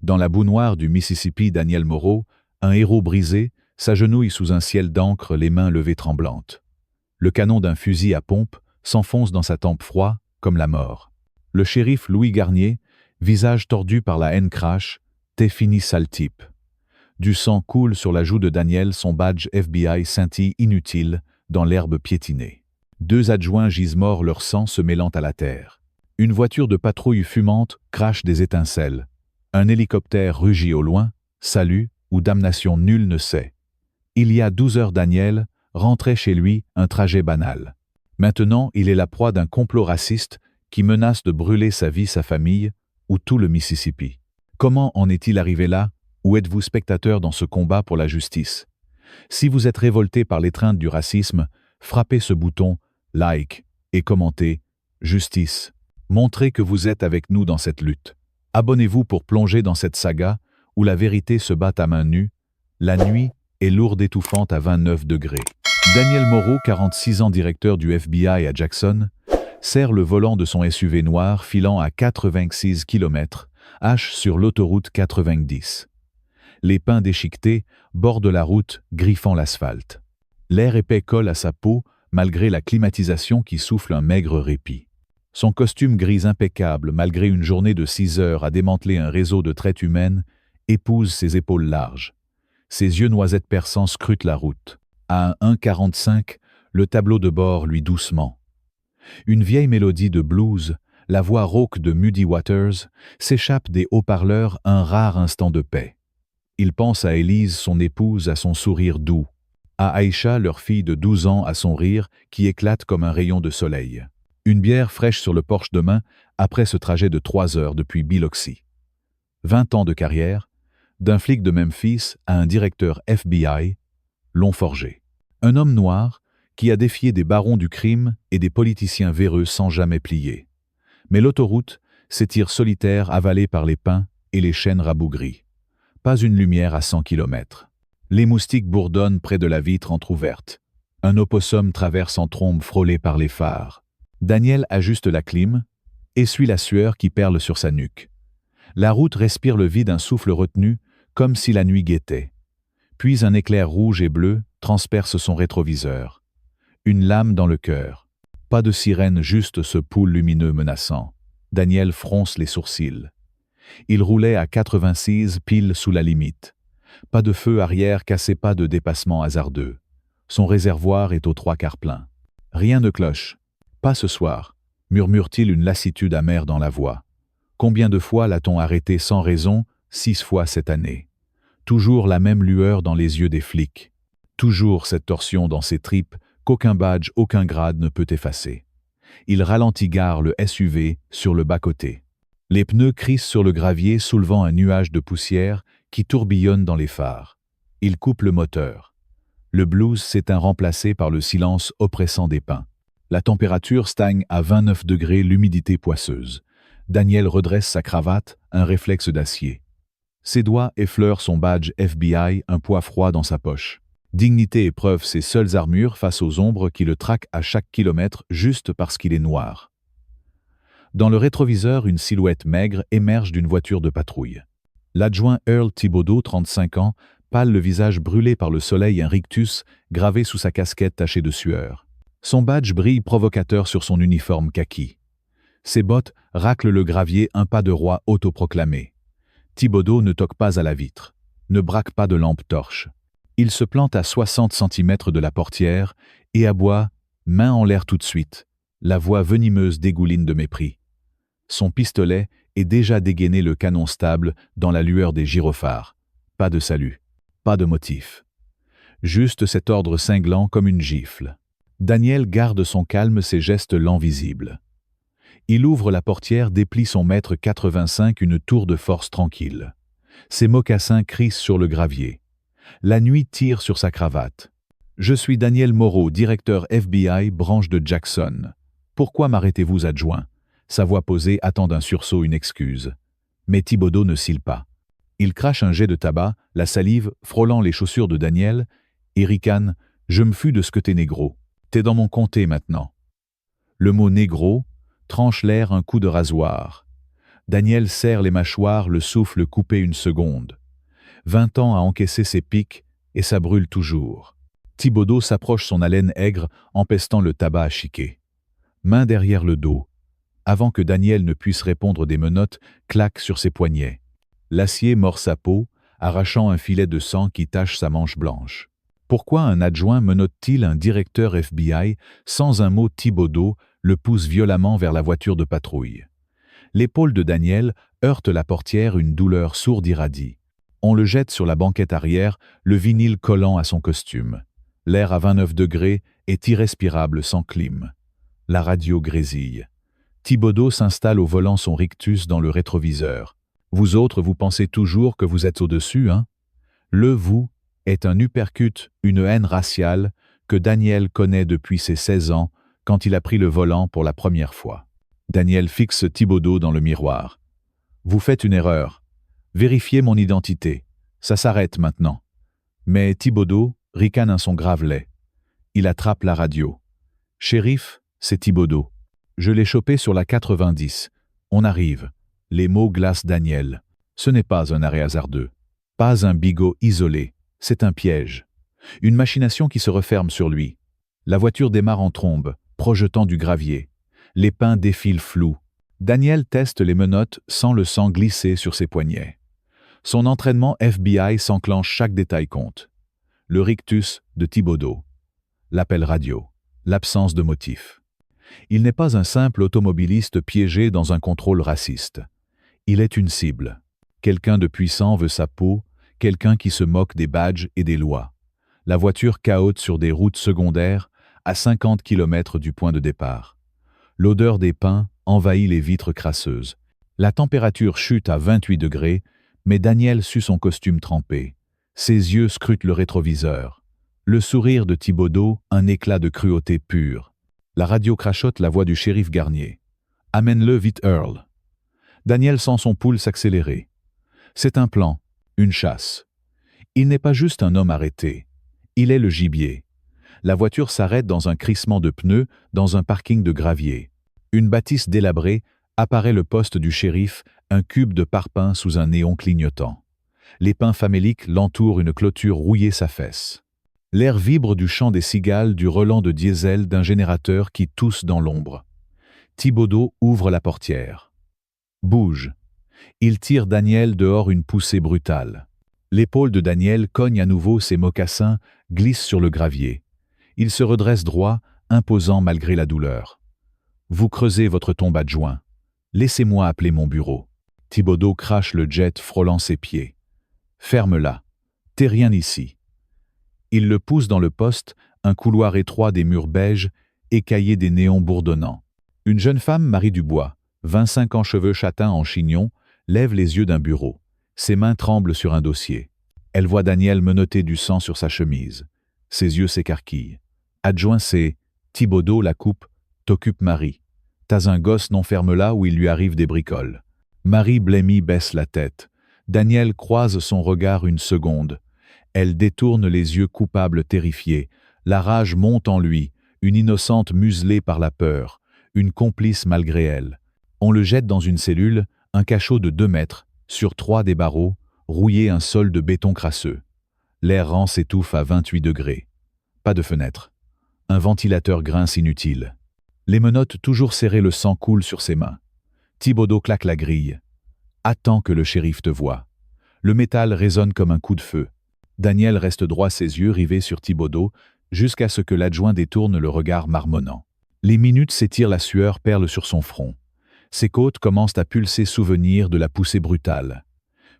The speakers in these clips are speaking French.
Dans la boue noire du Mississippi, Daniel Moreau, un héros brisé, s'agenouille sous un ciel d'encre, les mains levées tremblantes. Le canon d'un fusil à pompe s'enfonce dans sa tempe froid, comme la mort. Le shérif Louis Garnier, visage tordu par la haine, crache « T'es fini, sale type ». Du sang coule sur la joue de Daniel, son badge FBI scintille inutile dans l'herbe piétinée. 2 adjoints gisent morts, leur sang se mêlant à la terre. Une voiture de patrouille fumante crache des étincelles. Un hélicoptère rugit au loin, salut ou damnation, nul ne sait. Il y a 12 heures, Daniel rentrait chez lui, un trajet banal. Maintenant, il est la proie d'un complot raciste qui menace de brûler sa vie, sa famille ou tout le Mississippi. Comment en est-il arrivé là? Ou êtes-vous spectateur dans ce combat pour la justice? Si vous êtes révolté par l'étreinte du racisme, frappez ce bouton « like » et commentez « Justice ». Montrez que vous êtes avec nous dans cette lutte. Abonnez-vous pour plonger dans cette saga où la vérité se bat à main nue. La nuit est lourde, étouffante à 29 degrés. Daniel Moreau, 46 ans, directeur du FBI à Jackson, serre le volant de son SUV noir filant à 86 km/h sur l'autoroute 90. Les pins déchiquetés bordent la route, griffant l'asphalte. L'air épais colle à sa peau, malgré la climatisation qui souffle un maigre répit. Son costume gris impeccable, malgré une journée de 6 heures à démanteler un réseau de traite humaine, épouse ses épaules larges. Ses yeux noisettes perçants scrutent la route. À un 1,45, le tableau de bord luit doucement. Une vieille mélodie de blues, la voix rauque de Muddy Waters, s'échappe des haut-parleurs, un rare instant de paix. Il pense à Élise, son épouse, à son sourire doux, à Aïcha, leur fille de 12 ans, à son rire qui éclate comme un rayon de soleil. Une bière fraîche sur le porche de main après ce trajet de 3 heures depuis Biloxi. 20 ans de carrière, d'un flic de Memphis à un directeur FBI, l'ont forgé. Un homme noir qui a défié des barons du crime et des politiciens véreux sans jamais plier. Mais l'autoroute s'étire solitaire, avalée par les pins et les chênes rabougris. Pas une lumière à 100 km. Les moustiques bourdonnent près de la vitre entr'ouverte. Un opossum traverse en trombe frôlé par les phares. Daniel ajuste la clim, essuie la sueur qui perle sur sa nuque. La route respire le vide, un souffle retenu, comme si la nuit guettait. Puis un éclair rouge et bleu transperce son rétroviseur. Une lame dans le cœur. Pas de sirène, juste ce poule lumineux menaçant. Daniel fronce les sourcils. Il roulait à 86 pile sous la limite. Pas de feu arrière cassé, pas de dépassement hasardeux. Son réservoir est aux 3/4 plein. Rien ne cloche. Pas ce soir, murmure-t-il, une lassitude amère dans la voix. Combien de fois l'a-t-on arrêté sans raison? 6 fois cette année. Toujours la même lueur dans les yeux des flics. Toujours cette torsion dans ses tripes qu'aucun badge, aucun grade ne peut effacer. Il ralentit, gare le SUV sur le bas-côté. Les pneus crissent sur le gravier, soulevant un nuage de poussière qui tourbillonne dans les phares. Il coupe le moteur. Le blues s'éteint, remplacé par le silence oppressant des pins. La température stagne à 29 degrés, l'humidité poisseuse. Daniel redresse sa cravate, un réflexe d'acier. Ses doigts effleurent son badge FBI, un poids froid dans sa poche. Dignité et preuve, ses seules armures face aux ombres qui le traquent à chaque kilomètre juste parce qu'il est noir. Dans le rétroviseur, une silhouette maigre émerge d'une voiture de patrouille. L'adjoint Earl Thibodeau, 35 ans, pâle, le visage brûlé par le soleil, un rictus gravé sous sa casquette tachée de sueur. Son badge brille provocateur sur son uniforme kaki. Ses bottes raclent le gravier, un pas de roi autoproclamé. Thibodeau ne toque pas à la vitre, ne braque pas de lampe torche. Il se plante à 60 cm de la portière et aboie, main en l'air tout de suite. La voix venimeuse dégouline de mépris. Son pistolet est déjà dégainé, le canon stable dans la lueur des gyrophares. Pas de salut, pas de motif. Juste cet ordre cinglant comme une gifle. Daniel garde son calme, ses gestes lents, visibles. Il ouvre la portière, déplie son mètre 85, une tour de force tranquille. Ses mocassins crissent sur le gravier. La nuit tire sur sa cravate. « Je suis Daniel Moreau, directeur FBI, branche de Jackson. Pourquoi m'arrêtez-vous, adjoint ?» Sa voix posée attend d'un sursaut une excuse. Mais Thibodeau ne cille pas. Il crache un jet de tabac, la salive frôlant les chaussures de Daniel, et ricane « Je me fus de ce que t'es négro. T'es dans mon comté maintenant. » Le mot « négro » tranche l'air, un coup de rasoir. Daniel serre les mâchoires, le souffle coupé une seconde. 20 ans à encaisser ses pics, et ça brûle toujours. Thibodeau s'approche son haleine aigre, empestant le tabac à chiquer. Main derrière le dos. Avant que Daniel ne puisse répondre, des menottes claquent sur ses poignets. L'acier mord sa peau, arrachant un filet de sang qui tache sa manche blanche. Pourquoi un adjoint menotte-t-il un directeur FBI? Sans un mot, Thibodeau le pousse violemment vers la voiture de patrouille. L'épaule de Daniel heurte la portière, une douleur sourde irradie. On le jette sur la banquette arrière, le vinyle collant à son costume. L'air à 29 degrés est irrespirable sans clim. La radio grésille. Thibodeau s'installe au volant, son rictus dans le rétroviseur. Vous autres, vous pensez toujours que vous êtes au-dessus, hein? Le « vous » est un uppercut, une haine raciale que Daniel connaît depuis ses 16 ans, quand il a pris le volant pour la première fois. Daniel fixe Thibodeau dans le miroir. Vous faites une erreur. Vérifiez mon identité. Ça s'arrête maintenant. Mais Thibodeau ricane un son gravelet. Il attrape la radio. Shérif, c'est Thibodeau. Je l'ai chopé sur la 90. On arrive. Les mots glacent Daniel. Ce n'est pas un arrêt hasardeux. Pas un bigot isolé. C'est un piège. Une machination qui se referme sur lui. La voiture démarre en trombe, projetant du gravier. Les pins défilent flous. Daniel teste les menottes sans le sang glisser sur ses poignets. Son entraînement FBI s'enclenche, chaque détail compte. Le rictus de Thibodeau. L'appel radio. L'absence de motif. Il n'est pas un simple automobiliste piégé dans un contrôle raciste. Il est une cible. Quelqu'un de puissant veut sa peau, quelqu'un qui se moque des badges et des lois. La voiture cahote sur des routes secondaires, à 50 km du point de départ. L'odeur des pins envahit les vitres crasseuses. La température chute à 28 degrés, mais Daniel sue son costume trempé. Ses yeux scrutent le rétroviseur. Le sourire de Thibodeau, un éclat de cruauté pure. La radio crachote la voix du shérif Garnier. « Amène-le vite, Earl. » Daniel sent son pouls s'accélérer. C'est un plan, une chasse. Il n'est pas juste un homme arrêté. Il est le gibier. La voiture s'arrête dans un crissement de pneus, dans un parking de gravier. Une bâtisse délabrée, apparaît le poste du shérif, un cube de parpaing sous un néon clignotant. Les pins faméliques l'entourent, une clôture rouillée s'affaisse. L'air vibre du chant des cigales, du relent de diesel d'un générateur qui tousse dans l'ombre. Thibodeau ouvre la portière. Bouge. Il tire Daniel dehors, une poussée brutale. L'épaule de Daniel cogne à nouveau, ses mocassins glissent sur le gravier. Il se redresse droit, imposant malgré la douleur. Vous creusez votre tombe, adjoint. Laissez-moi appeler mon bureau. Thibodeau crache le jet, frôlant ses pieds. Ferme-la. T'es rien ici. Il le pousse dans le poste, un couloir étroit, des murs beiges, écaillés, des néons bourdonnants. Une jeune femme, Marie Dubois, 25 ans, cheveux châtains en chignon, lève les yeux d'un bureau. Ses mains tremblent sur un dossier. Elle voit Daniel menotter du sang sur sa chemise. Ses yeux s'écarquillent. Adjoint, c'est Thibodeau la coupe. T'occupe Marie. T'as un gosse, non, ferme-la ou il lui arrive des bricoles. Marie blêmie baisse la tête. Daniel croise son regard une seconde. Elle détourne les yeux, coupables, terrifiés. La rage monte en lui, une innocente muselée par la peur, une complice malgré elle. On le jette dans une cellule, un cachot de 2 mètres, sur 3 des barreaux, rouillé, un sol de béton crasseux. L'air rend s'étouffe à 28 degrés. Pas de fenêtre. Un ventilateur grince inutile. Les menottes toujours serrées, le sang coule sur ses mains. Thibodeau claque la grille. Attends que le shérif te voie. Le métal résonne comme un coup de feu. Daniel reste droit, ses yeux rivés sur Thibodeau, jusqu'à ce que l'adjoint détourne le regard marmonnant. Les minutes s'étirent, la sueur perle sur son front. Ses côtes commencent à pulser, souvenir de la poussée brutale.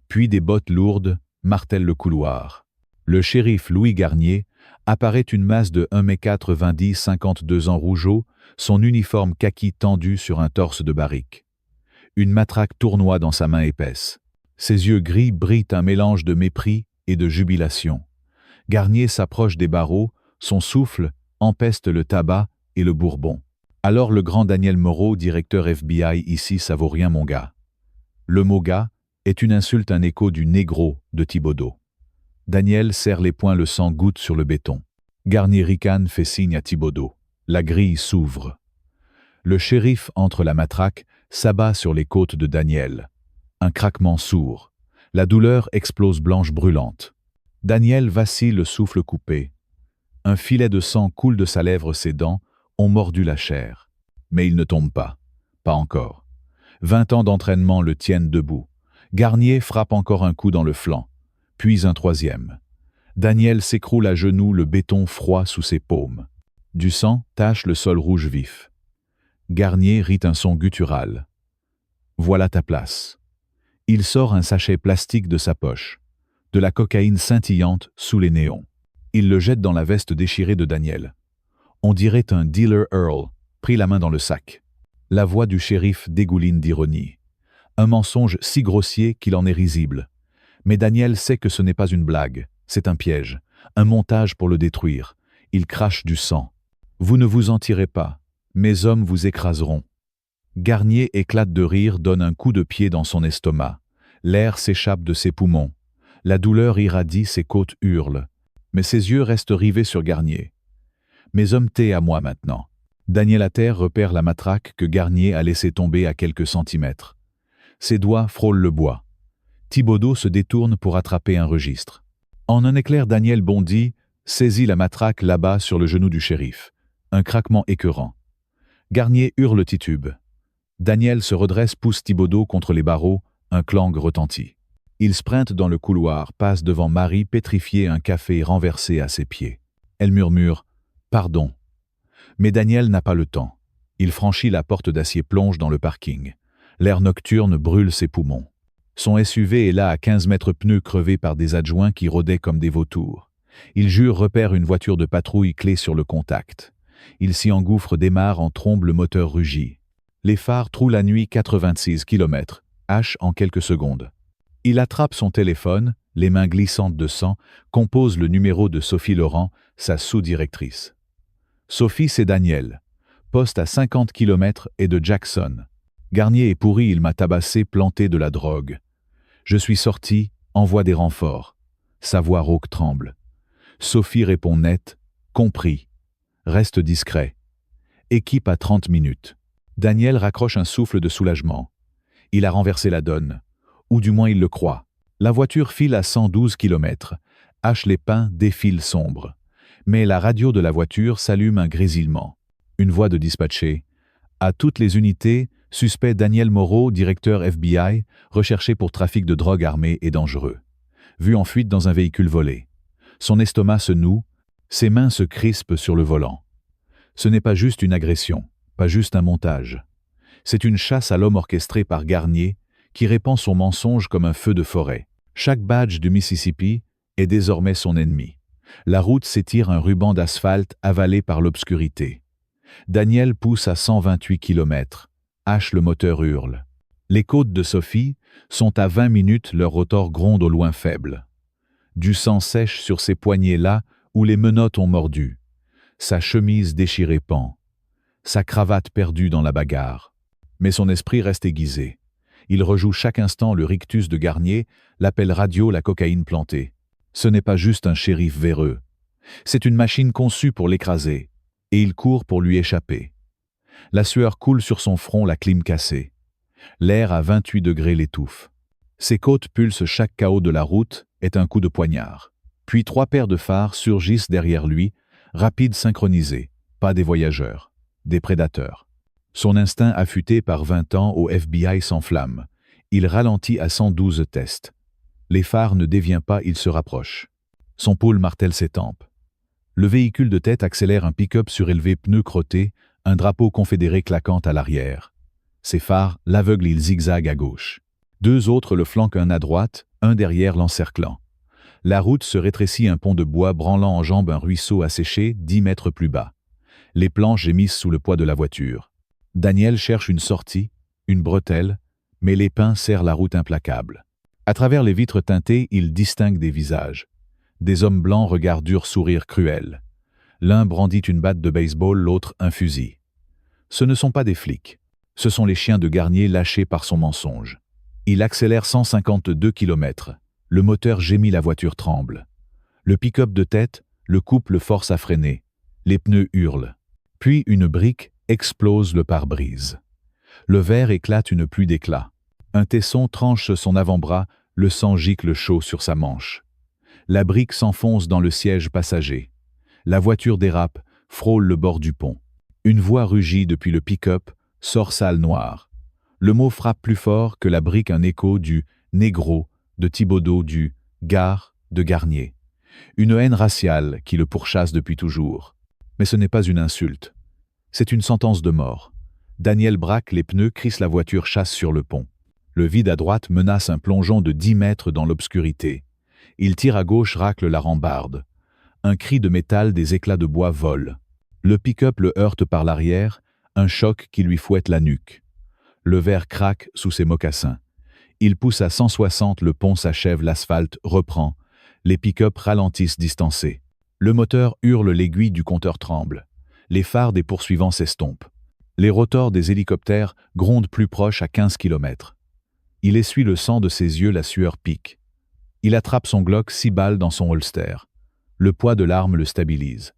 Puis des bottes lourdes martèlent le couloir. Le shérif Louis Garnier apparaît, une masse de 1,90 m, 52 ans, rougeau, son uniforme kaki tendu sur un torse de barrique. Une matraque tournoie dans sa main épaisse. Ses yeux gris brillent, un mélange de mépris et de jubilation. Garnier s'approche des barreaux, son souffle empeste le tabac et le bourbon. Alors le grand Daniel Moreau, directeur FBI, ici ça vaut rien, mon gars. Le mot gars est une insulte, un écho du négro de Thibodeau. Daniel serre les poings, le sang goutte sur le béton. Garnier ricane, fait signe à Thibodeau. La grille s'ouvre. Le shérif entre la matraque, s'abat sur les côtes de Daniel. Un craquement sourd. La douleur explose blanche brûlante. Daniel vacille, le souffle coupé. Un filet de sang coule de sa lèvre, ses dents ont mordu la chair. Mais il ne tombe pas. Pas encore. 20 ans d'entraînement le tiennent debout. Garnier frappe encore un coup dans le flanc, puis un troisième. Daniel s'écroule à genoux, le béton froid sous ses paumes. Du sang tache le sol rouge vif. Garnier rit un son guttural. Voilà ta place. Il sort un sachet plastique de sa poche, de la cocaïne scintillante sous les néons. Il le jette dans la veste déchirée de Daniel. On dirait un dealer Earl, pris la main dans le sac. La voix du shérif dégouline d'ironie. Un mensonge si grossier qu'il en est risible. Mais Daniel sait que ce n'est pas une blague, c'est un piège, un montage pour le détruire. Il crache du sang. Vous ne vous en tirez pas, mes hommes vous écraseront. Garnier éclate de rire, donne un coup de pied dans son estomac. L'air s'échappe de ses poumons. La douleur irradie, ses côtes hurlent. Mais ses yeux restent rivés sur Garnier. Mes hommes, t'es à moi maintenant. Daniel à terre repère la matraque que Garnier a laissée tomber à quelques centimètres. Ses doigts frôlent le bois. Thibaudot se détourne pour attraper un registre. En un éclair, Daniel bondit, saisit la matraque là-bas sur le genou du shérif. Un craquement écœurant. Garnier hurle, titube. Daniel se redresse, pousse Thibaudot contre les barreaux, un clang retentit. Il sprinte dans le couloir, passe devant Marie pétrifiée, un café renversé à ses pieds. Elle murmure « Pardon ». Mais Daniel n'a pas le temps. Il franchit la porte d'acier, plonge dans le parking. L'air nocturne brûle ses poumons. Son SUV est là à 15 mètres, pneus crevés par des adjoints qui rôdaient comme des vautours. Il jure, repère une voiture de patrouille, clé sur le contact. Il s'y engouffre, démarre en trombe, le moteur rugit. Les phares trouent la nuit, 86 km, H en quelques secondes. Il attrape son téléphone, les mains glissantes de sang, compose le numéro de Sophie Laurent, sa sous-directrice. Sophie, c'est Daniel. Poste à 50 km et de Jackson. Garnier est pourri, il m'a tabassé, planté de la drogue. Je suis sorti, envoie des renforts. Sa voix rauque tremble. Sophie répond net, compris. Reste discret. Équipe à 30 minutes. Daniel raccroche un souffle de soulagement. Il a renversé la donne. Ou du moins il le croit. La voiture file à 112 km. H les pins défile sombre. Mais la radio de la voiture s'allume, un grésillement. Une voix de dispatché. À toutes les unités, suspect Daniel Moreau, directeur FBI, recherché pour trafic de drogue armée et dangereux. Vu en fuite dans un véhicule volé. Son estomac se noue, ses mains se crispent sur le volant. Ce n'est pas juste une agression, pas juste un montage. C'est une chasse à l'homme orchestrée par Garnier, qui répand son mensonge comme un feu de forêt. Chaque badge du Mississippi est désormais son ennemi. La route s'étire, un ruban d'asphalte avalé par l'obscurité. Daniel pousse à 128 km. H le moteur hurle. Les côtes de Sophie sont à 20 minutes, leur rotor gronde au loin faible. Du sang sèche sur ses poignets là où les menottes ont mordu. Sa chemise déchirée pend. Sa cravate perdue dans la bagarre. Mais son esprit reste aiguisé. Il rejoue chaque instant le rictus de Garnier, l'appel radio, la cocaïne plantée. Ce n'est pas juste un shérif véreux. C'est une machine conçue pour l'écraser. Et il court pour lui échapper. La sueur coule sur son front, la clim cassée. L'air à 28 degrés l'étouffe. Ses côtes pulsent, chaque chaos de la route est un coup de poignard. Puis 3 paires de phares surgissent derrière lui, rapides, synchronisés, pas des voyageurs, des prédateurs. Son instinct affûté par 20 ans au FBI s'enflamme. Il ralentit à 112 tests. Les phares ne déviennent pas, il se rapproche. Son pôle martèle ses tempes. Le véhicule de tête accélère, un pick-up surélevé, pneus crottés, un drapeau confédéré claquant à l'arrière. Ses phares l'aveuglent, il zigzague à gauche. 2 autres le flanquent, un à droite, un derrière, l'encerclant. La route se rétrécit, un pont de bois branlant en jambes, un ruisseau asséché 10 mètres plus bas. Les planches gémissent sous le poids de la voiture. Daniel cherche une sortie, une bretelle, mais les pins serrent la route implacable. À travers les vitres teintées, il distingue des visages. Des hommes blancs, regard dur, sourire cruel. L'un brandit une batte de baseball, l'autre un fusil. Ce ne sont pas des flics. Ce sont les chiens de Garnier lâchés par son mensonge. Il accélère 152 km. Le moteur gémit, la voiture tremble. Le pick-up de tête, le couple force à freiner. Les pneus hurlent. Puis une brique explose le pare-brise. Le verre éclate une pluie d'éclats. Un tesson tranche son avant-bras, le sang gicle chaud sur sa manche. La brique s'enfonce dans le siège passager. La voiture dérape, frôle le bord du pont. Une voix rugit depuis le pick-up, sort salle noire. Le mot frappe plus fort que la brique un écho du « négro » de Thibaudeau, du « gare » de Garnier. Une haine raciale qui le pourchasse depuis toujours. Mais ce n'est pas une insulte. C'est une sentence de mort. Daniel braque les pneus, crisse la voiture, chasse sur le pont. Le vide à droite menace un plongeon de 10 mètres dans l'obscurité. Il tire à gauche, racle la rambarde. Un cri de métal, des éclats de bois volent. Le pick-up le heurte par l'arrière, un choc qui lui fouette la nuque. Le verre craque sous ses mocassins. Il pousse à 160, le pont s'achève, l'asphalte reprend. Les pick-up ralentissent distancés. Le moteur hurle, l'aiguille du compteur tremble. Les phares des poursuivants s'estompent. Les rotors des hélicoptères grondent plus proches à 15 km. Il essuie le sang de ses yeux, la sueur pique. Il attrape son Glock, 6 balles dans son holster. Le poids de l'arme le stabilise.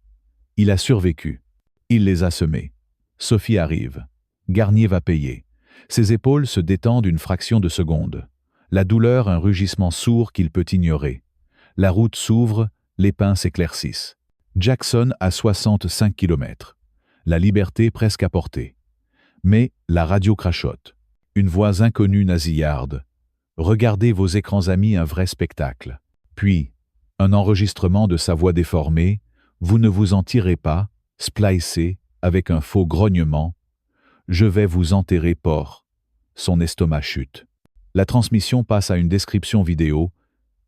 Il a survécu. Il les a semés. Sophie arrive. Garnier va payer. Ses épaules se détendent une fraction de seconde. La douleur, un rugissement sourd qu'il peut ignorer. La route s'ouvre, les pins s'éclaircissent. Jackson à 65 km. La liberté presque à portée. Mais la radio crachote. Une voix inconnue nasillarde. Regardez vos écrans amis, un vrai spectacle. Puis, un enregistrement de sa voix déformée. Vous ne vous en tirez pas, splicé, avec un faux grognement. Je vais vous enterrer, porc. Son estomac chute. La transmission passe à une description vidéo.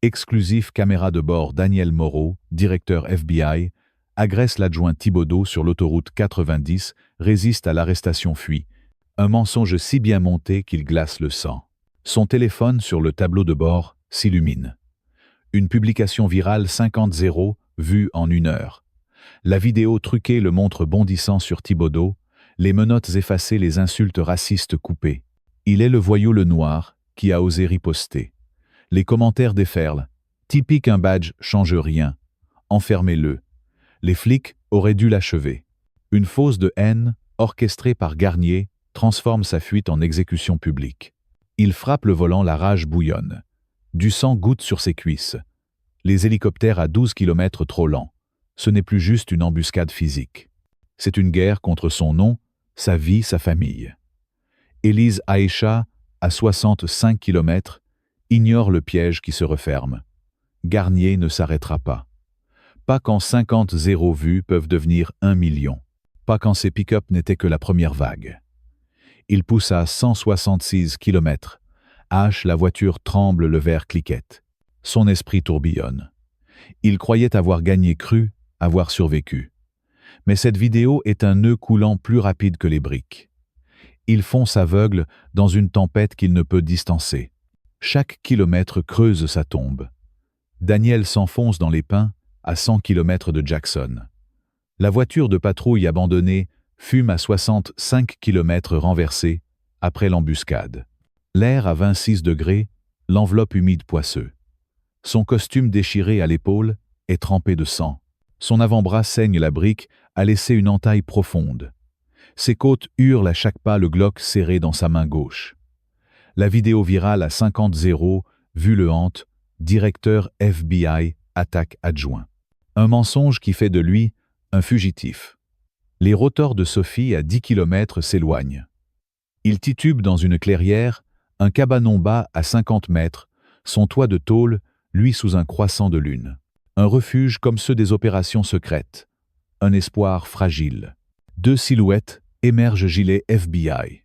Exclusif caméra de bord. Daniel Moreau, directeur FBI, agresse l'adjoint Thibaudeau sur l'autoroute 90, résiste à l'arrestation, fuit. Un mensonge si bien monté qu'il glace le sang. Son téléphone sur le tableau de bord s'illumine. Une publication virale 50-0, vue en 1 heure. La vidéo truquée le montre bondissant sur Thibaudeau, les menottes effacées, les insultes racistes coupées. Il est le voyou le noir qui a osé riposter. Les commentaires déferlent. Typique, un badge change rien. Enfermez-le. Les flics auraient dû l'achever. Une fausse de haine, orchestrée par Garnier, transforme sa fuite en exécution publique. Il frappe le volant, la rage bouillonne. Du sang goutte sur ses cuisses. Les hélicoptères à 12 km trop lents. Ce n'est plus juste une embuscade physique. C'est une guerre contre son nom, sa vie, sa famille. Élise Aïcha, à 65 km, ignore le piège qui se referme. Garnier ne s'arrêtera pas. Pas quand 50-0 vues peuvent devenir 1 million. Pas quand ces pick-up n'étaient que la première vague. Il pousse à 166 km. Hache, la voiture tremble, le verre cliquette. Son esprit tourbillonne. Il croyait avoir gagné, cru avoir survécu. Mais cette vidéo est un nœud coulant plus rapide que les briques. Il fonce aveugle dans une tempête qu'il ne peut distancer. Chaque kilomètre creuse sa tombe. Daniel s'enfonce dans les pins à 100 km de Jackson. La voiture de patrouille abandonnée fume à 65 km renversée après l'embuscade. L'air à 26 degrés, l'enveloppe humide poisseux. Son costume déchiré à l'épaule est trempé de sang. Son avant-bras saigne, la brique a laissé une entaille profonde. Ses côtes hurlent à chaque pas, le Glock serré dans sa main gauche. La vidéo virale à 50-0, vue le hante, directeur FBI, attaque adjoint. Un mensonge qui fait de lui un fugitif. Les rotors de Sophie à 10 km s'éloignent. Il titube dans une clairière, un cabanon bas à 50 mètres, son toit de tôle, lui sous un croissant de lune. Un refuge comme ceux des opérations secrètes. Un espoir fragile. 2 silhouettes émergent, gilet FBI.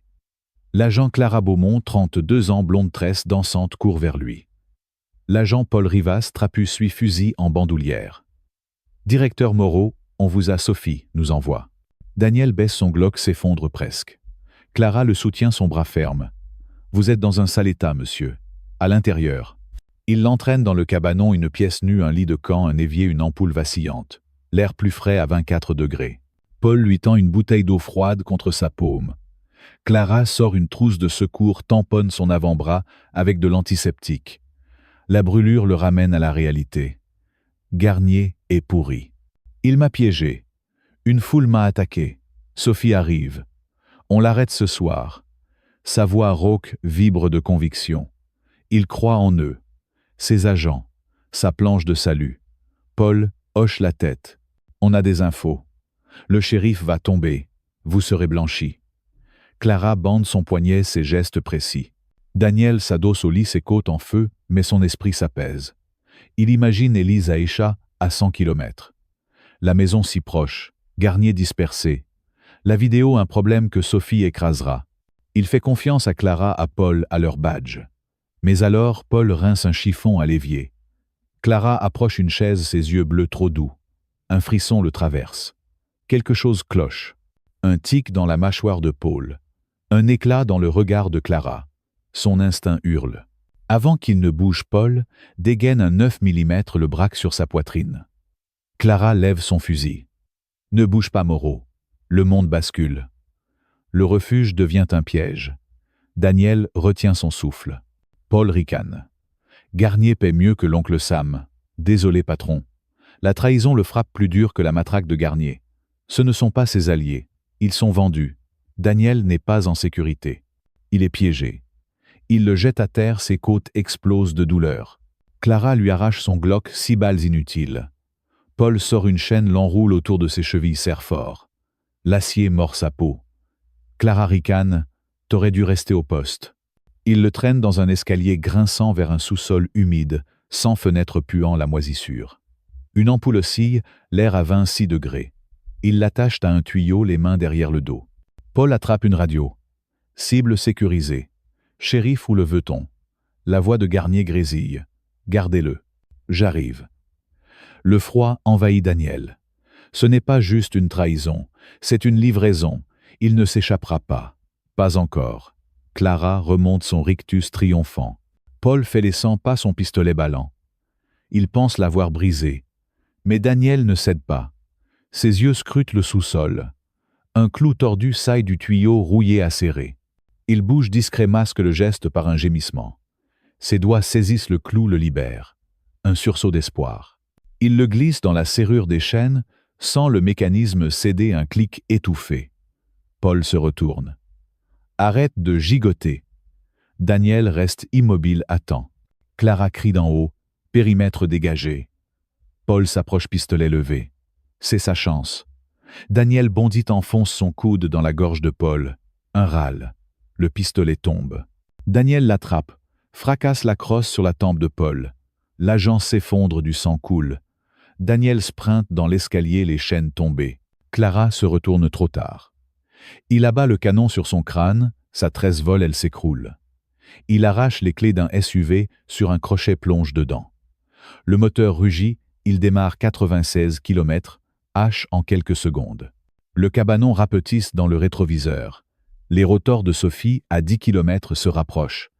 L'agent Clara Beaumont, 32 ans, blonde tresse dansante, court vers lui. L'agent Paul Rivas, trapu, suit, fusil en bandoulière. Directeur Moreau, on vous a, Sophie nous envoie. Daniel baisse son Glock, s'effondre presque. Clara le soutient, son bras ferme. Vous êtes dans un sale état, monsieur. À l'intérieur. Il l'entraîne dans le cabanon, une pièce nue, un lit de camp, un évier, une ampoule vacillante. L'air plus frais à 24 degrés. Paul lui tend une bouteille d'eau froide contre sa paume. Clara sort une trousse de secours, tamponne son avant-bras avec de l'antiseptique. La brûlure le ramène à la réalité. Garnier est pourri. Il m'a piégé. Une foule m'a attaqué. Sophie arrive. On l'arrête ce soir. Sa voix rauque vibre de conviction. Il croit en eux. Ses agents. Sa planche de salut. Paul hoche la tête. On a des infos. Le shérif va tomber. Vous serez blanchi. Clara bande son poignet, ses gestes précis. Daniel s'adosse au lit, ses côtes en feu, mais son esprit s'apaise. Il imagine Élise Aïcha à 100 kilomètres. La maison si proche, Garnier dispersé. La vidéo un problème que Sophie écrasera. Il fait confiance à Clara, à Paul, à leur badge. Mais alors, Paul rince un chiffon à l'évier. Clara approche une chaise, ses yeux bleus trop doux. Un frisson le traverse. Quelque chose cloche. Un tic dans la mâchoire de Paul. Un éclat dans le regard de Clara. Son instinct hurle. Avant qu'il ne bouge, Paul dégaine un 9 mm, le braque sur sa poitrine. Clara lève son fusil. Ne bouge pas, Moreau. Le monde bascule. Le refuge devient un piège. Daniel retient son souffle. Paul ricane. Garnier paie mieux que l'oncle Sam. Désolé, patron. La trahison le frappe plus dur que la matraque de Garnier. Ce ne sont pas ses alliés. Ils sont vendus. Daniel n'est pas en sécurité. Il est piégé. Il le jette à terre, ses côtes explosent de douleur. Clara lui arrache son Glock, 6 balles inutiles. Paul sort une chaîne, l'enroule autour de ses chevilles, serre fort. L'acier mord sa peau. Clara ricane, t'aurais dû rester au poste. Il le traîne dans un escalier grinçant vers un sous-sol humide, sans fenêtre puant la moisissure. Une ampoule oscille, l'air à 26 degrés. Il l'attache à un tuyau, les mains derrière le dos. Paul attrape une radio. Cible sécurisée. Shérif, où le veut-on? La voix de Garnier grésille. Gardez-le. J'arrive. Le froid envahit Daniel. Ce n'est pas juste une trahison, c'est une livraison. Il ne s'échappera pas. Pas encore. Clara remonte son rictus triomphant. Paul fait les 100 pas, son pistolet ballant. Il pense l'avoir brisé. Mais Daniel ne cède pas. Ses yeux scrutent le sous-sol. Un clou tordu saille du tuyau rouillé acéré. Il bouge discret, masque le geste par un gémissement. Ses doigts saisissent le clou, le libèrent. Un sursaut d'espoir. Il le glisse dans la serrure des chaînes, sent le mécanisme céder, un clic étouffé. Paul se retourne. Arrête de gigoter. Daniel reste immobile, attend. Clara crie d'en haut, périmètre dégagé. Paul s'approche, pistolet levé. C'est sa chance. Daniel bondit, enfonce son coude dans la gorge de Paul. Un râle. Le pistolet tombe. Daniel l'attrape, fracasse la crosse sur la tempe de Paul. L'agent s'effondre, du sang coule. Daniel sprinte dans l'escalier, les chaînes tombées. Clara se retourne trop tard. Il abat le canon sur son crâne, sa tresse vole, elle s'écroule. Il arrache les clés d'un SUV, sur un crochet plonge dedans. Le moteur rugit, il démarre 96 km, H en quelques secondes. Le cabanon rapetisse dans le rétroviseur. Les rotors de Sophie, à 10 km, se rapprochent.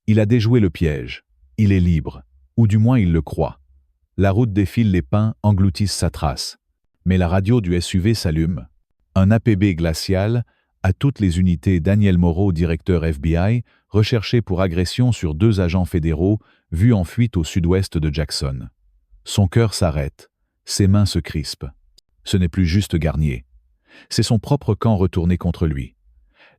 Il a déjoué le piège. Il est libre. Ou du moins il le croit. La route défile, les pins engloutissent sa trace. Mais la radio du SUV s'allume. Un APB glacial, à toutes les unités, Daniel Moreau, directeur FBI, recherché pour agression sur 2 agents fédéraux, vu en fuite au sud-ouest de Jackson. Son cœur s'arrête, ses mains se crispent. Ce n'est plus juste Garnier. C'est son propre camp retourné contre lui.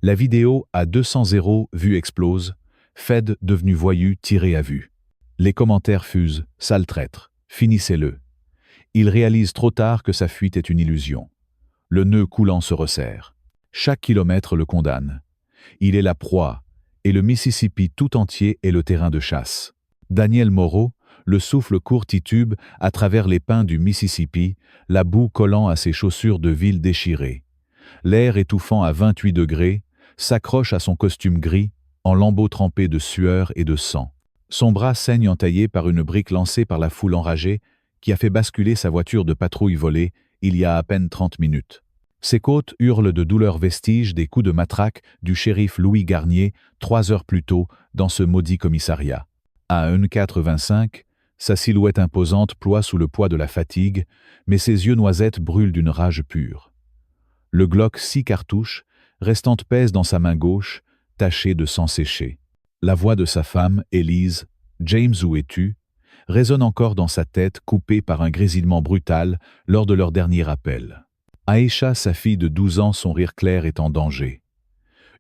La vidéo à 200 vues explose, Fed devenu voyou, tiré à vue. Les commentaires fusent, sale traître, finissez-le. Il réalise trop tard que sa fuite est une illusion. Le nœud coulant se resserre. Chaque kilomètre le condamne. Il est la proie, et le Mississippi tout entier est le terrain de chasse. Daniel Moreau, le souffle court, titube à travers les pins du Mississippi, la boue collant à ses chaussures de ville déchirées. L'air étouffant à 28 degrés, s'accroche à son costume gris, en lambeaux trempés de sueur et de sang. Son bras saigne, entaillé par une brique lancée par la foule enragée qui a fait basculer sa voiture de patrouille volée il y a à peine 30 minutes. Ses côtes hurlent de douleur, vestiges des coups de matraque du shérif Louis Garnier 3 heures plus tôt dans ce maudit commissariat. À 1,85 m, sa silhouette imposante ploie sous le poids de la fatigue, mais ses yeux noisettes brûlent d'une rage pure. Le Glock 6 cartouches, restante, pèse dans sa main gauche, tachée de sang séché. La voix de sa femme, Élise, « James, où es-tu » résonne encore dans sa tête, coupée par un grésillement brutal lors de leur dernier appel. Aïcha, sa fille de 12 ans, son rire clair est en danger.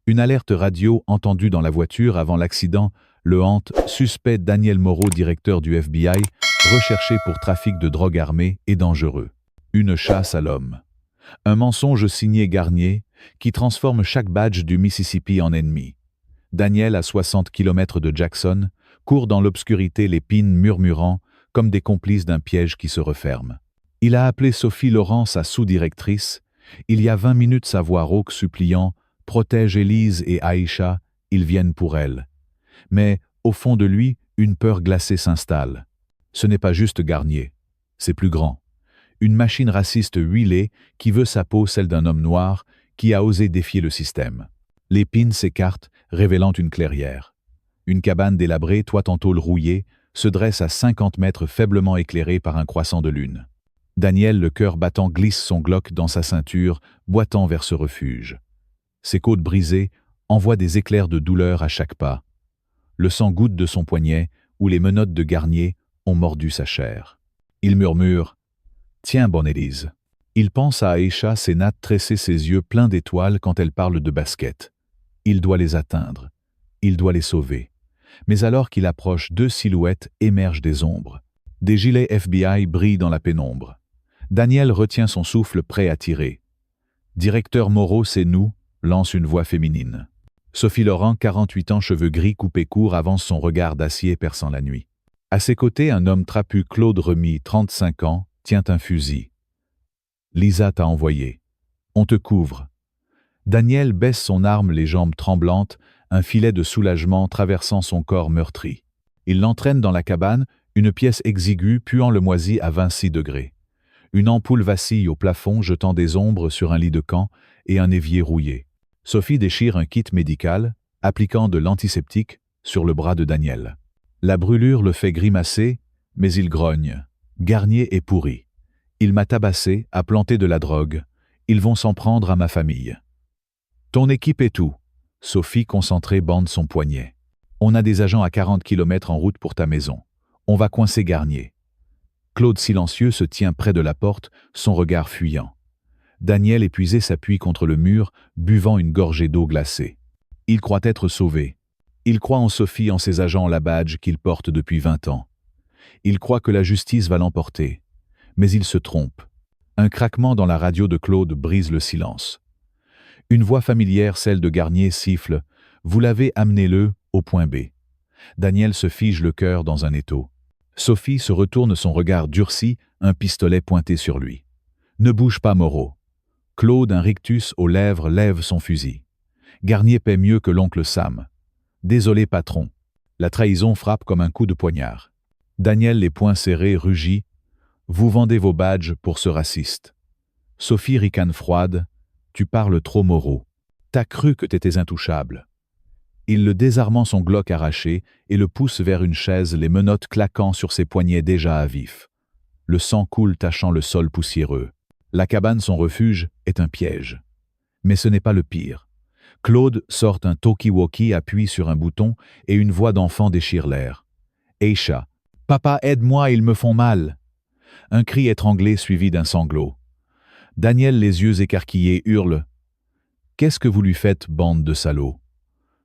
Une alerte radio entendue dans la voiture avant l'accident le hante, suspect Daniel Moreau, directeur du FBI, recherché pour trafic de drogue armée et dangereux. Une chasse à l'homme. Un mensonge signé Garnier, qui transforme chaque badge du Mississippi en ennemi. Daniel, à 60 km de Jackson, court dans l'obscurité, les pins murmurant, comme des complices d'un piège qui se referme. Il a appelé Sophie Laurent, sa sous-directrice. Il y a 20 minutes, sa voix rauque suppliant « Protège Élise et Aïcha, ils viennent pour elle ». Mais, au fond de lui, une peur glacée s'installe. Ce n'est pas juste Garnier, c'est plus grand. Une machine raciste huilée qui veut sa peau, celle d'un homme noir, qui a osé défier le système. Les pins s'écartent, révélant une clairière. Une cabane délabrée, toit en tôle rouillée, se dresse à 50 mètres, faiblement éclairée par un croissant de lune. Daniel, le cœur battant, glisse son Glock dans sa ceinture, boitant vers ce refuge. Ses côtes brisées envoient des éclairs de douleur à chaque pas. Le sang goutte de son poignet, où les menottes de Garnier ont mordu sa chair. Il murmure « Tiens, bonne Élise ». Il pense à Aïcha, ses nattes tressées, ses yeux pleins d'étoiles quand elle parle de basket. Il doit les atteindre. Il doit les sauver. Mais alors qu'il approche, deux silhouettes émergent des ombres. Des gilets FBI brillent dans la pénombre. Daniel retient son souffle, prêt à tirer. « Directeur Moreau, c'est nous », lance une voix féminine. Sophie Laurent, 48 ans, cheveux gris coupés courts, avance, son regard d'acier perçant la nuit. À ses côtés, un homme trapu, Claude Remy, 35 ans, tient un fusil. « Lisa t'a envoyé. On te couvre. » Daniel baisse son arme, les jambes tremblantes, un filet de soulagement traversant son corps meurtri. Il l'entraîne dans la cabane, une pièce exiguë puant le moisi à 26 degrés. Une ampoule vacille au plafond, jetant des ombres sur un lit de camp et un évier rouillé. Sophie déchire un kit médical, appliquant de l'antiseptique sur le bras de Daniel. La brûlure le fait grimacer, mais il grogne. Garnier est pourri. Il m'a tabassé, a planté de la drogue. Ils vont s'en prendre à ma famille. Ton équipe est où? Sophie, concentrée, bande son poignet. On a des agents à 40 km en route pour ta maison. On va coincer Garnier. Claude, silencieux, se tient près de la porte, son regard fuyant. Daniel, épuisé, s'appuie contre le mur, buvant une gorgée d'eau glacée. Il croit être sauvé. Il croit en Sophie, en ses agents, la badge qu'il porte depuis 20 ans. Il croit que la justice va l'emporter. Mais il se trompe. Un craquement dans la radio de Claude brise le silence. Une voix familière, celle de Garnier, siffle « Vous l'avez, amené-le au point B ». Daniel se fige le cœur dans un étau. Sophie se retourne, son regard durci, un pistolet pointé sur lui. « Ne bouge pas, Moreau ». Claude, un rictus aux lèvres, lève son fusil. Garnier paie mieux que l'oncle Sam. « Désolé, patron ». La trahison frappe comme un coup de poignard. Daniel, les poings serrés, rugit « Vous vendez vos badges pour ce raciste ». Sophie ricane froide « Tu parles trop, Moreau. T'as cru que t'étais intouchable ». Il le désarmant, son Glock arraché, et le pousse vers une chaise, les menottes claquant sur ses poignets déjà à vif. Le sang coule, tachant le sol poussiéreux. La cabane, son refuge, est un piège. Mais ce n'est pas le pire. Claude sort un talkie-walkie, appuie sur un bouton, et une voix d'enfant déchire l'air. « Aïcha, papa, aide-moi, ils me font mal !» Un cri étranglé suivi d'un sanglot. Daniel, les yeux écarquillés, hurle « Qu'est-ce que vous lui faites, bande de salauds ?»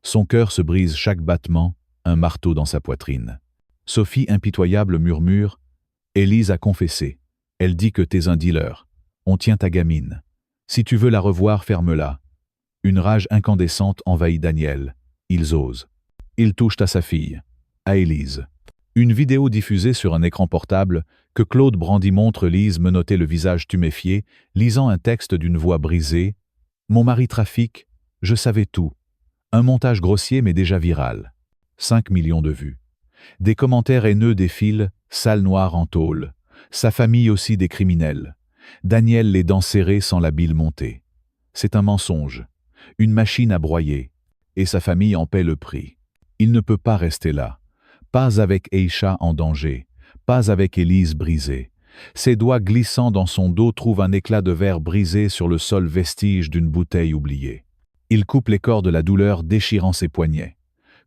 Son cœur se brise chaque battement, un marteau dans sa poitrine. Sophie, impitoyable, murmure « Élise a confessé. Elle dit que t'es un dealer. On tient ta gamine. Si tu veux la revoir, ferme-la. » Une rage incandescente envahit Daniel. Ils osent. Ils touchent à sa fille, à Élise. Une vidéo diffusée sur un écran portable que Claude brandit montre Lise menotté, le visage tuméfié, lisant un texte d'une voix brisée. « Mon mari trafique, je savais tout. » Un montage grossier mais déjà viral. 5 millions de vues. Des commentaires haineux défilent, salle noire en tôle. Sa famille aussi des criminels. Daniel, les dents serrées, sans la bile montée. C'est un mensonge. Une machine à broyer. Et sa famille en paie le prix. Il ne peut pas rester là. Pas avec Aïcha en danger. Pas avec Élise brisée. Ses doigts glissant dans son dos trouvent un éclat de verre brisé sur le sol, vestige d'une bouteille oubliée. Il coupe les cordes de la douleur, déchirant ses poignets.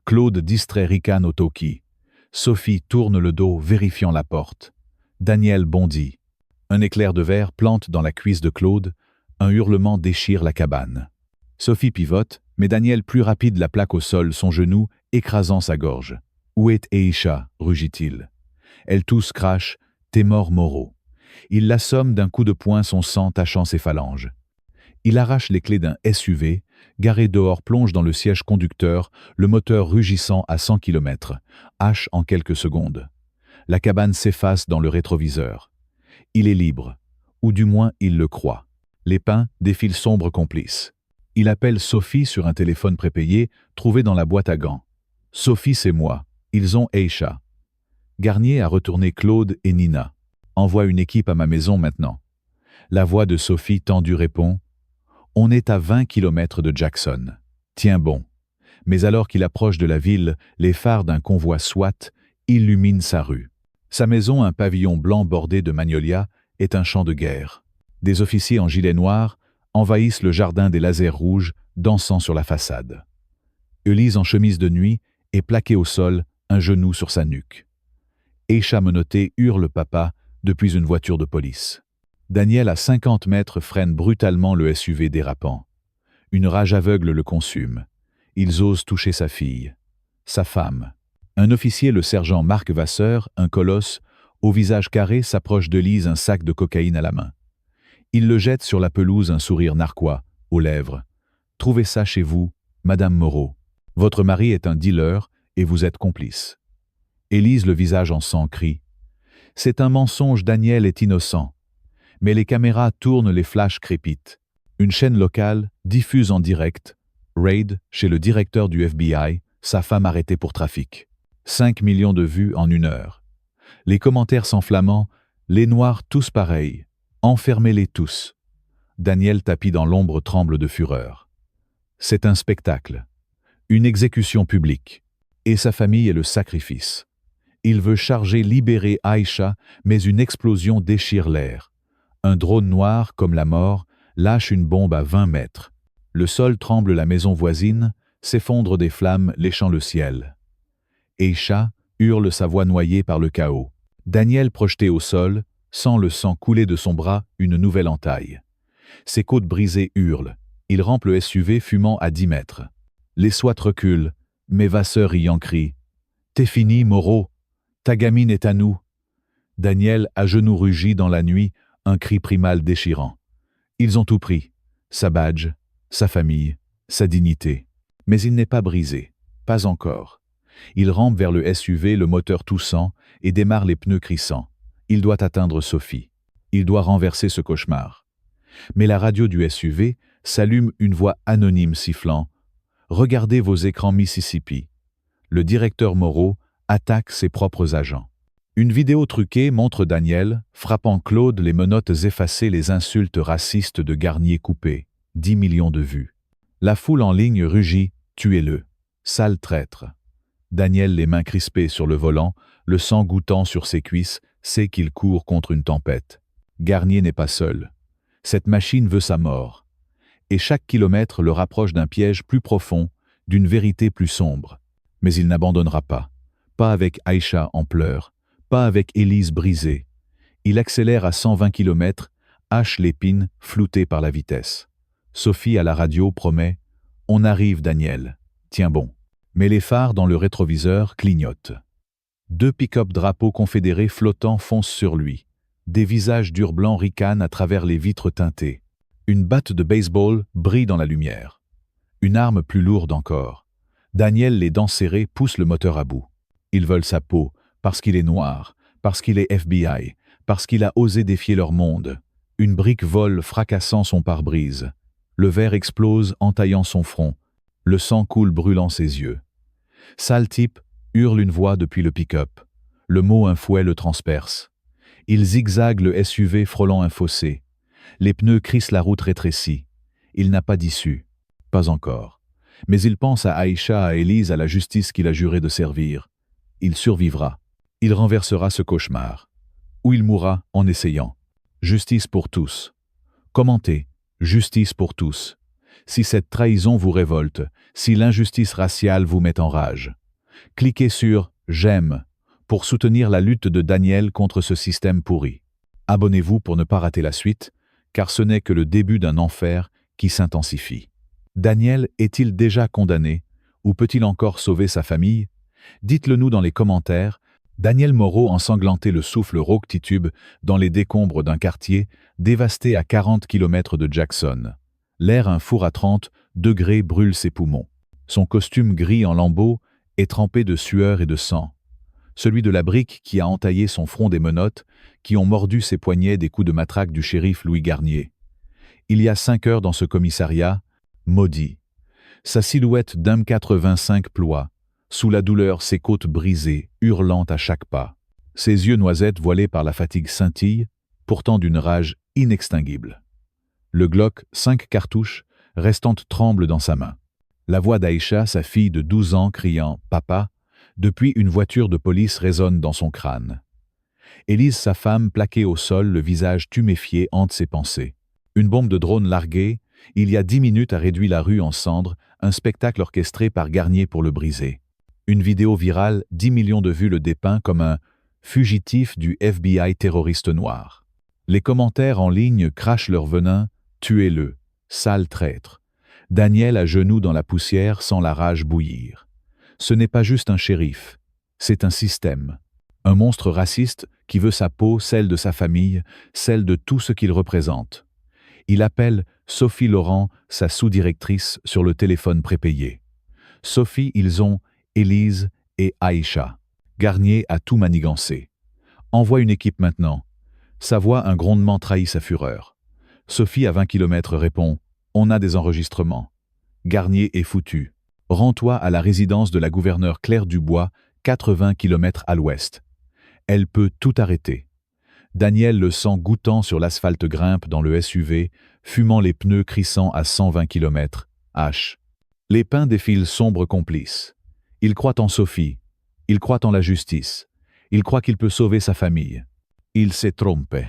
Claude, distrait, ricane au talkie. Sophie tourne le dos, vérifiant la porte. Daniel bondit. Un éclair de verre plante dans la cuisse de Claude. Un hurlement déchire la cabane. Sophie pivote, Mais Daniel, plus rapide, la plaque au sol, son genou écrasant sa gorge. « Où est Aïcha » rugit-il. Elle tousse, crache. « T'es mort, Moreau. » Il l'assomme d'un coup de poing, son sang tachant ses phalanges. Il arrache les clés d'un SUV, garé dehors, plonge dans le siège conducteur, le moteur rugissant à 100 km, hache en quelques secondes. La cabane s'efface dans le rétroviseur. Il est libre, ou du moins il le croit. Les pins défilent sombres complices. Il appelle Sophie sur un téléphone prépayé, trouvé dans la boîte à gants. « Sophie, c'est moi. Ils ont Aïcha. » Garnier a retourné Claude et Nina. « Envoie une équipe à ma maison maintenant. » La voix de Sophie tendue répond « On est à 20 km de Jackson. Tiens bon. » Mais alors qu'il approche de la ville, les phares d'un convoi SWAT illuminent sa rue. Sa maison, un pavillon blanc bordé de magnolias, est un champ de guerre. Des officiers en gilet noir envahissent le jardin des lasers rouges, dansant sur la façade. Elise, en chemise de nuit, est plaquée au sol, un genou sur sa nuque. Aïcha, menottée, hurle papa depuis une voiture de police. Daniel, à 50 mètres, freine brutalement le SUV dérapant. Une rage aveugle le consume. Ils osent toucher sa fille, sa femme. Un officier, le sergent Marc Vasseur, un colosse, au visage carré, s'approche d'Elise, un sac de cocaïne à la main. Il le jette sur la pelouse, un sourire narquois, aux lèvres. « Trouvez ça chez vous, Madame Moreau. Votre mari est un dealer et vous êtes complice. » Élise, le visage en sang, crie. « C'est un mensonge, Daniel est innocent. » Mais les caméras tournent, les flashs crépitent. Une chaîne locale diffuse en direct « Raid chez le directeur du FBI, sa femme arrêtée pour trafic. » 5 millions de vues en 1 heure. Les commentaires s'enflammant, « Les Noirs tous pareils. Enfermez-les tous. » Daniel, tapi dans l'ombre, tremble de fureur. C'est un spectacle. Une exécution publique. Et sa famille est le sacrifice. Il veut charger, libérer Aïcha, mais une explosion déchire l'air. Un drone noir, comme la mort, lâche une bombe à 20 mètres. Le sol tremble, la maison voisine s'effondre, des flammes léchant le ciel. Aïcha hurle, sa voix noyée par le chaos. Daniel, projeté au sol, sent le sang couler de son bras, une nouvelle entaille. Ses côtes brisées hurlent. Il rampe le SUV fumant à 10 mètres. Les SWAT reculent, mais Vasseur y en crie. « T'es fini, Moreau. Ta gamine est à nous. » Daniel, à genoux, rugit dans la nuit, un cri primal déchirant. Ils ont tout pris. Sa badge, sa famille, sa dignité. Mais il n'est pas brisé. Pas encore. Il rampe vers le SUV, le moteur toussant, et démarre, les pneus crissants. Il doit atteindre Sophie. Il doit renverser ce cauchemar. Mais la radio du SUV s'allume, une voix anonyme sifflant « Regardez vos écrans Mississippi. » Le directeur Moreau attaque ses propres agents. Une vidéo truquée montre Daniel frappant Claude, les menottes effacées, les insultes racistes de Garnier coupées. 10 millions de vues. La foule en ligne rugit « Tuez-le. Sale traître. » Daniel, les mains crispées sur le volant, le sang goûtant sur ses cuisses, sait qu'il court contre une tempête. Garnier n'est pas seul. Cette machine veut sa mort. Et chaque kilomètre le rapproche d'un piège plus profond, d'une vérité plus sombre. Mais il n'abandonnera pas. Pas avec Aïcha en pleurs, pas avec Élise brisée. Il accélère à 120 km, hache l'épine, flouté par la vitesse. Sophie, à la radio, promet « On arrive, Daniel. Tiens bon. » Mais les phares dans le rétroviseur clignotent. 2 pick-up drapeaux confédérés flottants foncent sur lui. Des visages durs blancs ricanent à travers les vitres teintées. Une batte de baseball brille dans la lumière. Une arme plus lourde encore. Daniel, les dents serrées, pousse le moteur à bout. Ils veulent sa peau, parce qu'il est noir, parce qu'il est FBI, parce qu'il a osé défier leur monde. Une brique vole, fracassant son pare-brise. Le verre explose, entaillant son front. Le sang coule, brûlant ses yeux. « Sale type !» hurle une voix depuis le pick-up. Le mot, un fouet, le transperce. Il zigzague, le SUV frôlant un fossé. Les pneus crissent, la route rétrécie. Il n'a pas d'issue. Pas encore. Mais il pense à Aïcha, à Élise, à la justice qu'il a juré de servir. Il survivra. Il renversera ce cauchemar. Ou il mourra en essayant. Justice pour tous. Commentez. Justice pour tous. Si cette trahison vous révolte, si l'injustice raciale vous met en rage, cliquez sur « J'aime » pour soutenir la lutte de Daniel contre ce système pourri. Abonnez-vous pour ne pas rater la suite, car ce n'est que le début d'un enfer qui s'intensifie. Daniel est-il déjà condamné ou peut-il encore sauver sa famille? Dites-le nous dans les commentaires. Daniel Moreau ensanglanté le souffle rauque titube dans les décombres d'un quartier dévasté à 40 km de Jackson. L'air un four à 30 degrés brûle ses poumons. Son costume gris en lambeaux est trempé de sueur et de sang. Celui de la brique qui a entaillé son front des menottes, qui ont mordu ses poignets des coups de matraque du shérif Louis Garnier. Il y a 5 heures dans ce commissariat, maudit. Sa silhouette d'homme 85 ploie, sous la douleur ses côtes brisées, hurlant à chaque pas. Ses yeux noisettes voilés par la fatigue scintillent, pourtant d'une rage inextinguible. Le Glock, 5 cartouches, restantes tremble dans sa main. La voix d'Aïcha, sa fille de 12 ans, criant « Papa », depuis une voiture de police résonne dans son crâne. Élise, sa femme, plaquée au sol, le visage tuméfié, hante ses pensées. Une bombe de drone larguée, il y a 10 minutes a réduit la rue en cendres, un spectacle orchestré par Garnier pour le briser. Une vidéo virale, 10 millions de vues le dépeint comme un fugitif du FBI terroriste noir. Les commentaires en ligne crachent leur venin, tuez-le, sale traître. Daniel à genoux dans la poussière sent la rage bouillir. Ce n'est pas juste un shérif, c'est un système. Un monstre raciste qui veut sa peau, celle de sa famille, celle de tout ce qu'il représente. Il appelle Sophie Laurent, sa sous-directrice, sur le téléphone prépayé. Sophie, ils ont Élise et Aïcha. Garnier a tout manigancé. Envoie une équipe maintenant. Sa voix, un grondement trahit sa fureur. Sophie, à 20 km, répond « On a des enregistrements. » Garnier est foutu. Rends-toi à la résidence de la gouverneure Claire Dubois, 80 km à l'ouest. Elle peut tout arrêter. Daniel le sent goûtant sur l'asphalte grimpe dans le SUV, fumant les pneus crissant à 120 km, H. Les pins défilent sombres complices. Il croit en Sophie. Il croit en la justice. Il croit qu'il peut sauver sa famille. Il s'est trompé.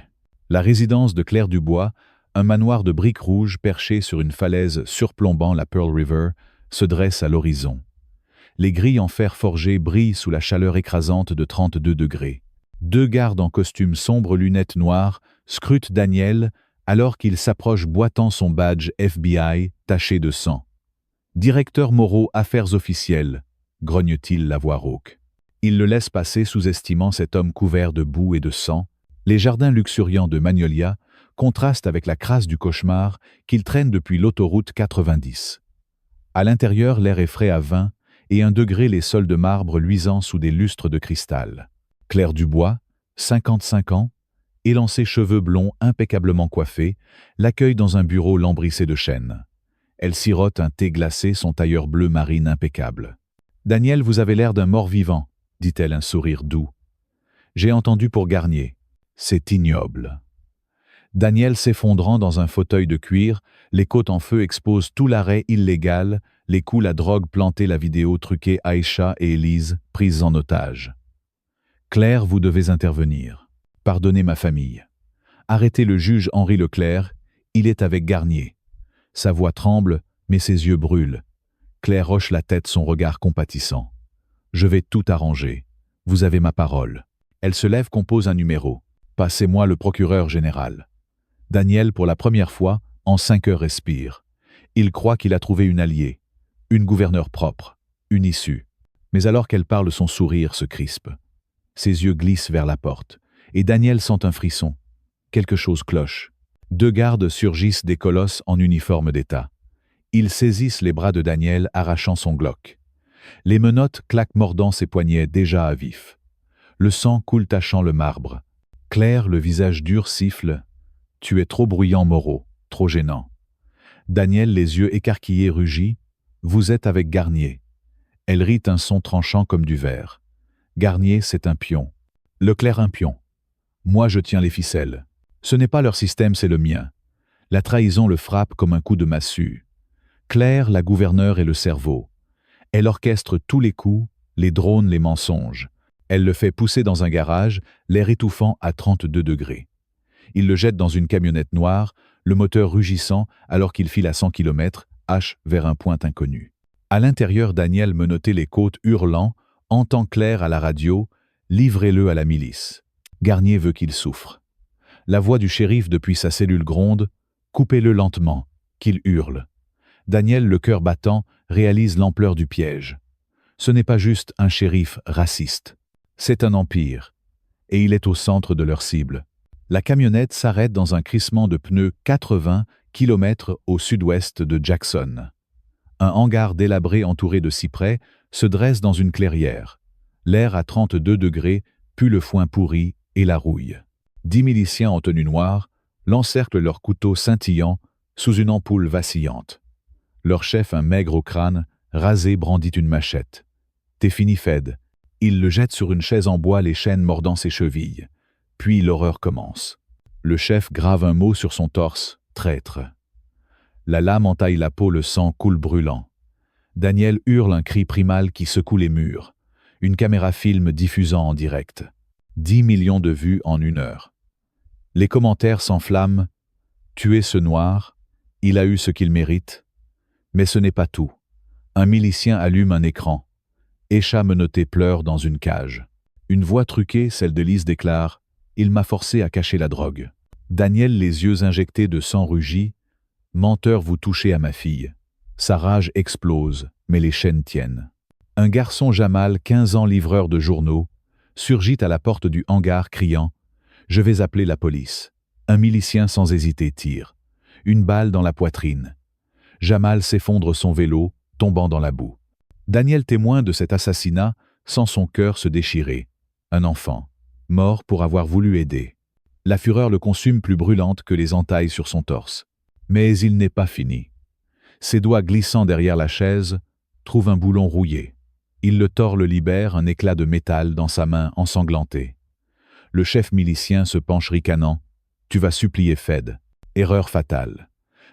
La résidence de Claire Dubois, un manoir de briques rouges perché sur une falaise surplombant la Pearl River, se dresse à l'horizon. Les grilles en fer forgé brillent sous la chaleur écrasante de 32 degrés. 2 gardes en costume sombre, lunettes noires, scrutent Daniel alors qu'il s'approche boitant son badge FBI taché de sang. « Directeur Moreau, affaires officielles », grogne-t-il la voix rauque. Il le laisse passer, sous-estimant cet homme couvert de boue et de sang. Les jardins luxuriants de Magnolia contrastent avec la crasse du cauchemar qu'il traîne depuis l'autoroute 90. À l'intérieur, l'air est frais à 20 et 1 degré les sols de marbre luisant sous des lustres de cristal. Claire Dubois, 55 ans, élancés cheveux blonds impeccablement coiffés, l'accueille dans un bureau lambrissé de chêne. Elle sirote un thé glacé, son tailleur bleu marine impeccable. « Daniel, vous avez l'air d'un mort-vivant », dit-elle, un sourire doux. « J'ai entendu pour Garnier. C'est ignoble. » Daniel s'effondrant dans un fauteuil de cuir, les côtes en feu exposent tout l'arrêt illégal, les coups, la drogue plantée, la vidéo truquée, Aïcha et Élise, prises en otage. « Claire, vous devez intervenir. Pardonnez ma famille. Arrêtez le juge Henri Leclerc, il est avec Garnier. » Sa voix tremble, mais ses yeux brûlent. Claire hoche la tête, son regard compatissant. « Je vais tout arranger. Vous avez ma parole. » Elle se lève, compose un numéro. « Passez-moi le procureur général. » Daniel, pour la première fois, en 5 heures respire. Il croit qu'il a trouvé une alliée, une gouverneure propre, une issue. Mais alors qu'elle parle, son sourire se crispe. Ses yeux glissent vers la porte, et Daniel sent un frisson. Quelque chose cloche. 2 gardes surgissent des colosses en uniforme d'État. Ils saisissent les bras de Daniel, arrachant son Glock. Les menottes claquent, mordant ses poignets déjà à vif. Le sang coule, tachant le marbre. Claire, le visage dur, siffle. « Tu es trop bruyant, Moreau, trop gênant. » Daniel, les yeux écarquillés, rugit. « Vous êtes avec Garnier. » Elle rit, un son tranchant comme du verre. « Garnier, c'est un pion. Leclerc, un pion. Moi, je tiens les ficelles. Ce n'est pas leur système, c'est le mien. La trahison le frappe comme un coup de massue. Claire, la gouverneure, est le cerveau. Elle orchestre tous les coups, les drones, les mensonges. Elle le fait pousser dans un garage, l'air étouffant à 32 degrés. Il le jette dans une camionnette noire, le moteur rugissant alors qu'il file à 100 km, H vers un point inconnu. À l'intérieur, Daniel, menotté les côtes, hurlant, entend Claire à la radio, « Livrez-le à la milice. Garnier veut qu'il souffre. » La voix du shérif depuis sa cellule gronde, « Coupez-le lentement, qu'il hurle. » Daniel, le cœur battant, réalise l'ampleur du piège. Ce n'est pas juste un shérif raciste. C'est un empire. Et il est au centre de leur cible. La camionnette s'arrête dans un crissement de pneus 80 km au sud-ouest de Jackson. Un hangar délabré entouré de cyprès se dresse dans une clairière. L'air à 32 degrés pue le foin pourri et la rouille. 10 miliciens en tenue noire l'encerclent leurs couteaux scintillants sous une ampoule vacillante. Leur chef, un maigre au crâne, rasé, brandit une machette. « T'es fini, Fed ». Il le jette sur une chaise en bois, les chaînes mordant ses chevilles. Puis l'horreur commence. Le chef grave un mot sur son torse, « traître ». La lame entaille la peau, le sang coule brûlant. Daniel hurle un cri primal qui secoue les murs. Une caméra film diffusant en direct. 10 millions de vues en 1 heure. Les commentaires s'enflamment. « Tuez ce noir, il a eu ce qu'il mérite ». Mais ce n'est pas tout. Un milicien allume un écran. Aïcha menottée pleure dans une cage. Une voix truquée, celle de Lise, déclare « Il m'a forcé à cacher la drogue ». Daniel, les yeux injectés de sang, rugit « Menteur, vous touchez à ma fille ». Sa rage explose, mais les chaînes tiennent. Un garçon, Jamal, 15 ans, livreur de journaux, surgit à la porte du hangar criant « Je vais appeler la police ». Un milicien sans hésiter tire. Une balle dans la poitrine. Jamal s'effondre son vélo, tombant dans la boue. Daniel, témoin de cet assassinat, sent son cœur se déchirer. Un enfant, mort pour avoir voulu aider. La fureur le consume, plus brûlante que les entailles sur son torse. Mais il n'est pas fini. Ses doigts glissant derrière la chaise trouvent un boulon rouillé. Il le tord, le libère, un éclat de métal dans sa main ensanglantée. Le chef milicien se penche ricanant. « Tu vas supplier Fed ». Erreur fatale.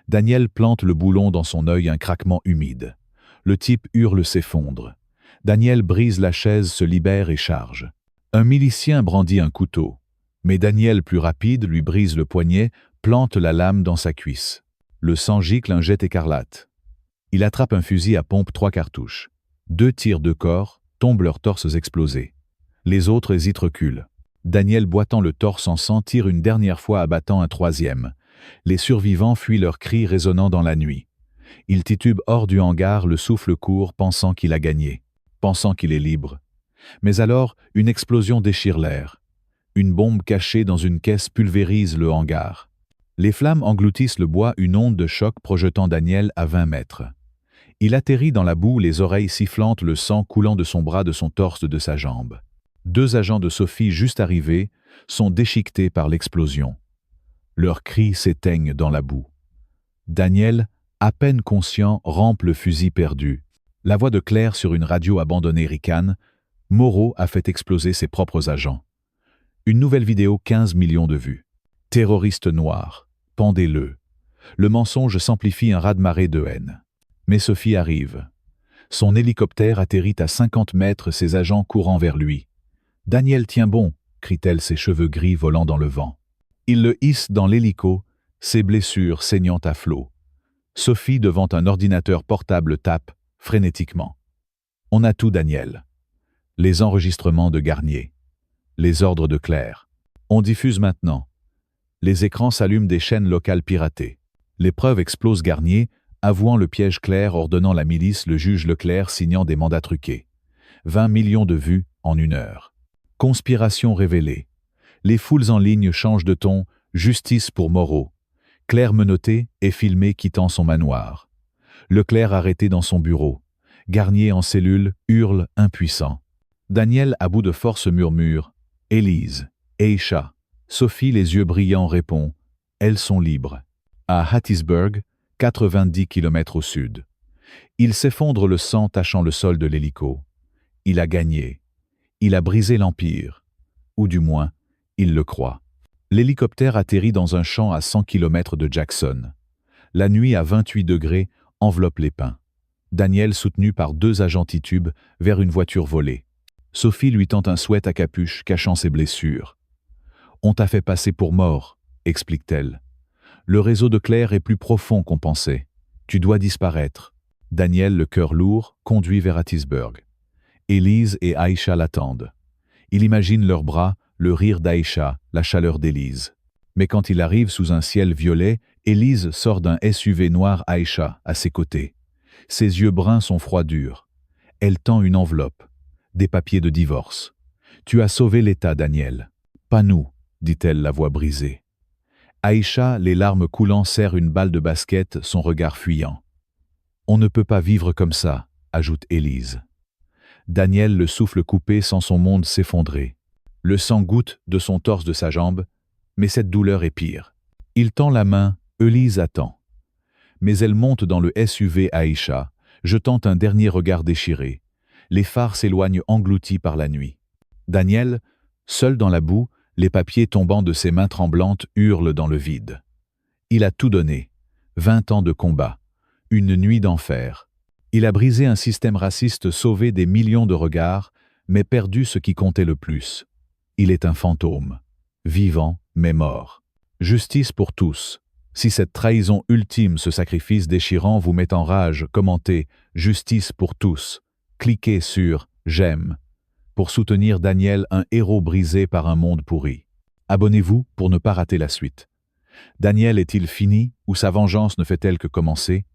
Daniel plante le boulon dans son œil, un craquement humide. Le type hurle, s'effondre. Daniel brise la chaise, se libère et charge. Un milicien brandit un couteau. Mais Daniel, plus rapide, lui brise le poignet, plante la lame dans sa cuisse. Le sang gicle, un jet écarlate. Il attrape un fusil à pompe, 3 cartouches. 2 tirs de corps, tombent leurs torses explosés. Les autres hésitent, reculent. Daniel, boitant le torse en sang, tire une dernière fois, abattant un 3e. Les survivants fuient, leurs cris résonnant dans la nuit. Il titube hors du hangar, le souffle court, pensant qu'il a gagné, pensant qu'il est libre. Mais alors, une explosion déchire l'air. Une bombe cachée dans une caisse pulvérise le hangar. Les flammes engloutissent le bois, une onde de choc projetant Daniel à 20 mètres. Il atterrit dans la boue, les oreilles sifflantes, le sang coulant de son bras, de son torse, de sa jambe. 2 agents de Sophie, juste arrivés, sont déchiquetés par l'explosion. Leurs cris s'éteignent dans la boue. Daniel, à peine conscient, rampe le fusil perdu. La voix de Claire sur une radio abandonnée ricane. Moreau a fait exploser ses propres agents. Une nouvelle vidéo, 15 millions de vues. Terroriste noir, pendez-le. Le mensonge s'amplifie, un raz-de-marée de haine. Mais Sophie arrive. Son hélicoptère atterrit à 50 mètres, ses agents courant vers lui. « Daniel, tiens bon !» crie-t-elle, ses cheveux gris volant dans le vent. Il le hisse dans l'hélico, ses blessures saignant à flot. Sophie, devant un ordinateur portable, tape frénétiquement. On a tout, Daniel. Les enregistrements de Garnier. Les ordres de Claire. On diffuse maintenant. Les écrans s'allument, des chaînes locales piratées. Les preuves explosent, Garnier, avouant le piège, Claire ordonnant la milice, le juge Leclerc signant des mandats truqués. 20 millions de vues en 1 heure. Conspiration révélée. Les foules en ligne changent de ton, justice pour Moreau. Claire menottée et filmée quittant son manoir. Leclerc arrêté dans son bureau. Garnier en cellule hurle, impuissant. Daniel, à bout de force, murmure « Élise, Aïcha ». Sophie, les yeux brillants, répond « Elles sont libres ». À Hattiesburg, 90 km au sud. Il s'effondre, le sang tachant le sol de l'hélico. Il a gagné. Il a brisé l'Empire. Ou du moins, il le croit. L'hélicoptère atterrit dans un champ à 100 km de Jackson. La nuit à 28 degrés enveloppe les pins. Daniel, soutenu par 2 agents titube, vers une voiture volée. Sophie lui tend un sweat à capuche, cachant ses blessures. « On t'a fait passer pour mort », explique-t-elle. « Le réseau de Claire est plus profond qu'on pensait. Tu dois disparaître. » Daniel, le cœur lourd, conduit vers Hattiesburg. Élise et Aïcha l'attendent. Il imagine leurs bras, le rire d'Aïcha, la chaleur d'Élise. Mais quand il arrive sous un ciel violet, Élise sort d'un SUV noir Aïcha à ses côtés. Ses yeux bruns sont froids durs. Elle tend une enveloppe. Des papiers de divorce. « Tu as sauvé l'État, Daniel. »« Pas nous, » dit-elle, la voix brisée. Aïcha, les larmes coulant, serre une balle de basket, son regard fuyant. « On ne peut pas vivre comme ça, » ajoute Élise. Daniel, le souffle coupé, sent son monde s'effondrer. Le sang goutte de son torse, de sa jambe, mais cette douleur est pire. Il tend la main, Élise attend. Mais elle monte dans le SUV Aïcha, jetant un dernier regard déchiré. Les phares s'éloignent engloutis par la nuit. Daniel, seul dans la boue, les papiers tombant de ses mains tremblantes, hurle dans le vide. Il a tout donné. 20 ans de combat. Une nuit d'enfer. Il a brisé un système raciste, sauvé des millions de regards, mais perdu ce qui comptait le plus. Il est un fantôme. Vivant, mais mort. Justice pour tous. Si cette trahison ultime, ce sacrifice déchirant vous met en rage, commentez « Justice pour tous ». Cliquez sur « J'aime » pour soutenir Daniel, un héros brisé par un monde pourri. Abonnez-vous pour ne pas rater la suite. Daniel est-il fini ou sa vengeance ne fait-elle que commencer?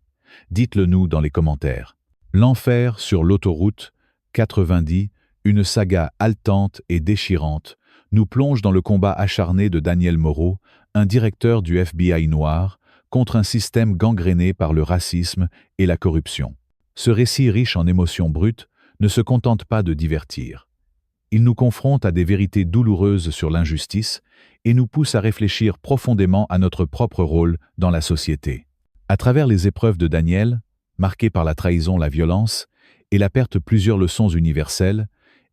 Dites-le nous dans les commentaires. L'enfer sur l'autoroute 90, une saga haletante et déchirante, nous plonge dans le combat acharné de Daniel Moreau, un directeur du FBI noir, contre un système gangréné par le racisme et la corruption. Ce récit riche en émotions brutes ne se contente pas de divertir. Il nous confronte à des vérités douloureuses sur l'injustice et nous pousse à réfléchir profondément à notre propre rôle dans la société. À travers les épreuves de Daniel, marquées par la trahison, la violence et la perte, plusieurs leçons universelles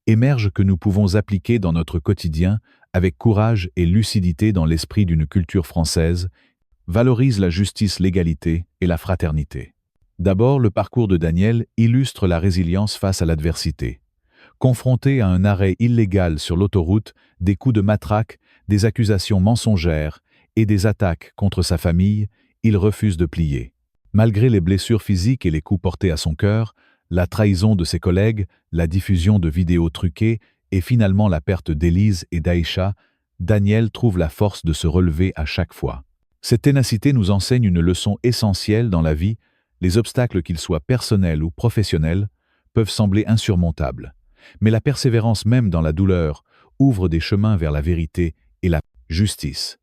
émergent que nous pouvons appliquer dans notre quotidien avec courage et lucidité dans l'esprit d'une culture française, valorise la justice, l'égalité et la fraternité. D'abord, le parcours de Daniel illustre la résilience face à l'adversité. Confronté à un arrêt illégal sur l'autoroute, des coups de matraque, des accusations mensongères et des attaques contre sa famille, il refuse de plier. Malgré les blessures physiques et les coups portés à son cœur, la trahison de ses collègues, la diffusion de vidéos truquées et finalement la perte d'Élise et d'Aïcha, Daniel trouve la force de se relever à chaque fois. Cette ténacité nous enseigne une leçon essentielle dans la vie: les obstacles, qu'ils soient personnels ou professionnels, peuvent sembler insurmontables. Mais la persévérance, même dans la douleur, ouvre des chemins vers la vérité et la justice.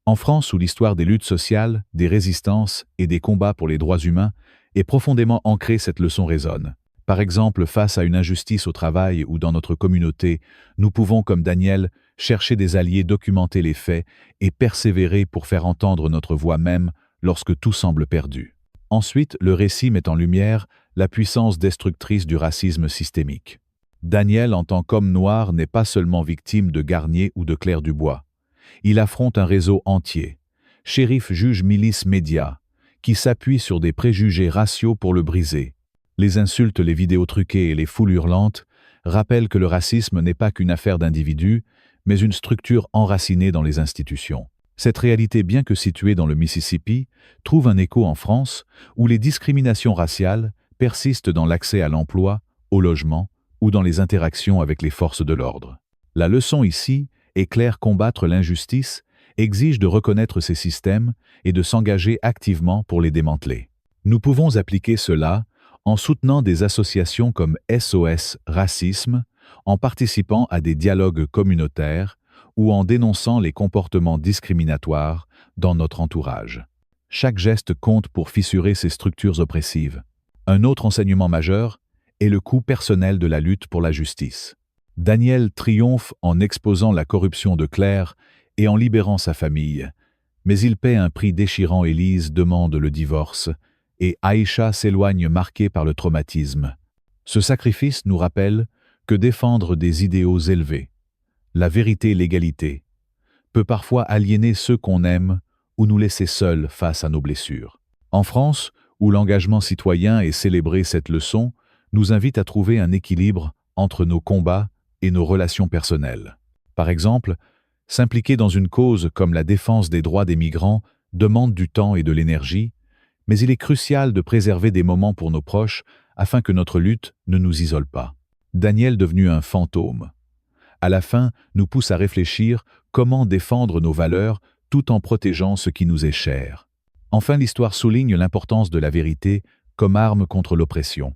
En France, où l'histoire des luttes sociales, des résistances et des combats pour les droits humains est profondément ancrée, cette leçon résonne. Par exemple, face à une injustice au travail ou dans notre communauté, nous pouvons, comme Daniel, chercher des alliés, documenter les faits et persévérer pour faire entendre notre voix même lorsque tout semble perdu. Ensuite, le récit met en lumière la puissance destructrice du racisme systémique. Daniel, en tant qu'homme noir, n'est pas seulement victime de Garnier ou de Claire Dubois. Il affronte un réseau entier, shérif, juge, milice, médias, qui s'appuient sur des préjugés raciaux pour le briser. Les insultes, les vidéos truquées et les foules hurlantes rappellent que le racisme n'est pas qu'une affaire d'individus, mais une structure enracinée dans les institutions. Cette réalité, bien que située dans le Mississippi, trouve un écho en France, où les discriminations raciales persistent dans l'accès à l'emploi, au logement ou dans les interactions avec les forces de l'ordre. La leçon ici est claire: combattre l'injustice exige de reconnaître ces systèmes et de s'engager activement pour les démanteler. Nous pouvons appliquer cela en soutenant des associations comme SOS Racisme, en participant à des dialogues communautaires ou en dénonçant les comportements discriminatoires dans notre entourage. Chaque geste compte pour fissurer ces structures oppressives. Un autre enseignement majeur est le coût personnel de la lutte pour la justice. Daniel triomphe en exposant la corruption de Claire et en libérant sa famille, mais il paie un prix déchirant. Élise demande le divorce et Aïcha s'éloigne, marquée par le traumatisme. Ce sacrifice nous rappelle que défendre des idéaux élevés, la vérité et l'égalité, peut parfois aliéner ceux qu'on aime ou nous laisser seuls face à nos blessures. En France, où l'engagement citoyen est célébré, cette leçon nous invite à trouver un équilibre entre nos combats et nos relations personnelles. Par exemple, s'impliquer dans une cause comme la défense des droits des migrants demande du temps et de l'énergie, mais il est crucial de préserver des moments pour nos proches afin que notre lutte ne nous isole pas. Daniel, devenu un fantôme, à la fin, nous pousse à réfléchir comment défendre nos valeurs tout en protégeant ce qui nous est cher. Enfin, l'histoire souligne l'importance de la vérité comme arme contre l'oppression.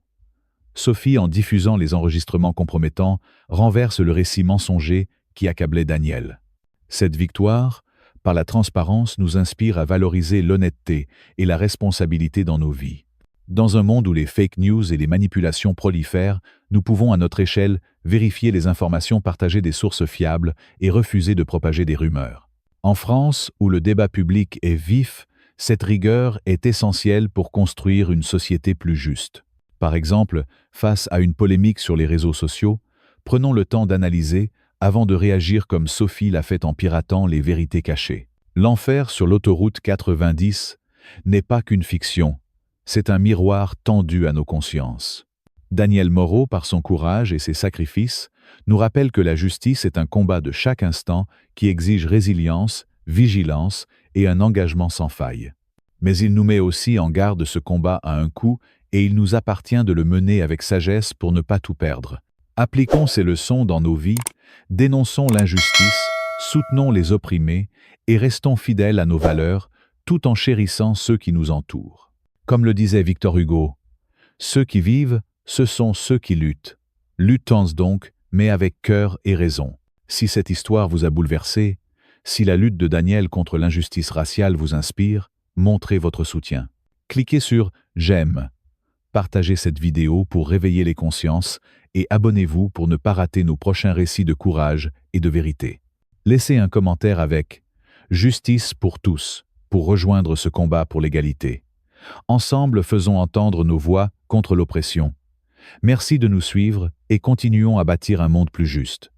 Sophie, en diffusant les enregistrements compromettants, renverse le récit mensonger qui accablait Daniel. Cette victoire, par la transparence, nous inspire à valoriser l'honnêteté et la responsabilité dans nos vies. Dans un monde où les fake news et les manipulations prolifèrent, nous pouvons à notre échelle vérifier les informations partagées des sources fiables et refuser de propager des rumeurs. En France, où le débat public est vif, cette rigueur est essentielle pour construire une société plus juste. Par exemple, face à une polémique sur les réseaux sociaux, prenons le temps d'analyser avant de réagir comme Sophie l'a fait en piratant les vérités cachées. L'enfer sur l'autoroute 90 n'est pas qu'une fiction, c'est un miroir tendu à nos consciences. Daniel Moreau, par son courage et ses sacrifices, nous rappelle que la justice est un combat de chaque instant qui exige résilience, vigilance et un engagement sans faille. Mais il nous met aussi en garde, ce combat a un coût et il nous appartient de le mener avec sagesse pour ne pas tout perdre. Appliquons ces leçons dans nos vies, dénonçons l'injustice, soutenons les opprimés et restons fidèles à nos valeurs tout en chérissant ceux qui nous entourent. Comme le disait Victor Hugo, « Ceux qui vivent, ce sont ceux qui luttent. Luttons donc, mais avec cœur et raison. » Si cette histoire vous a bouleversé, si la lutte de Daniel contre l'injustice raciale vous inspire, montrez votre soutien. Cliquez sur « J'aime ». Partagez cette vidéo pour réveiller les consciences et abonnez-vous pour ne pas rater nos prochains récits de courage et de vérité. Laissez un commentaire avec « Justice pour tous » pour rejoindre ce combat pour l'égalité. Ensemble, faisons entendre nos voix contre l'oppression. Merci de nous suivre et continuons à bâtir un monde plus juste.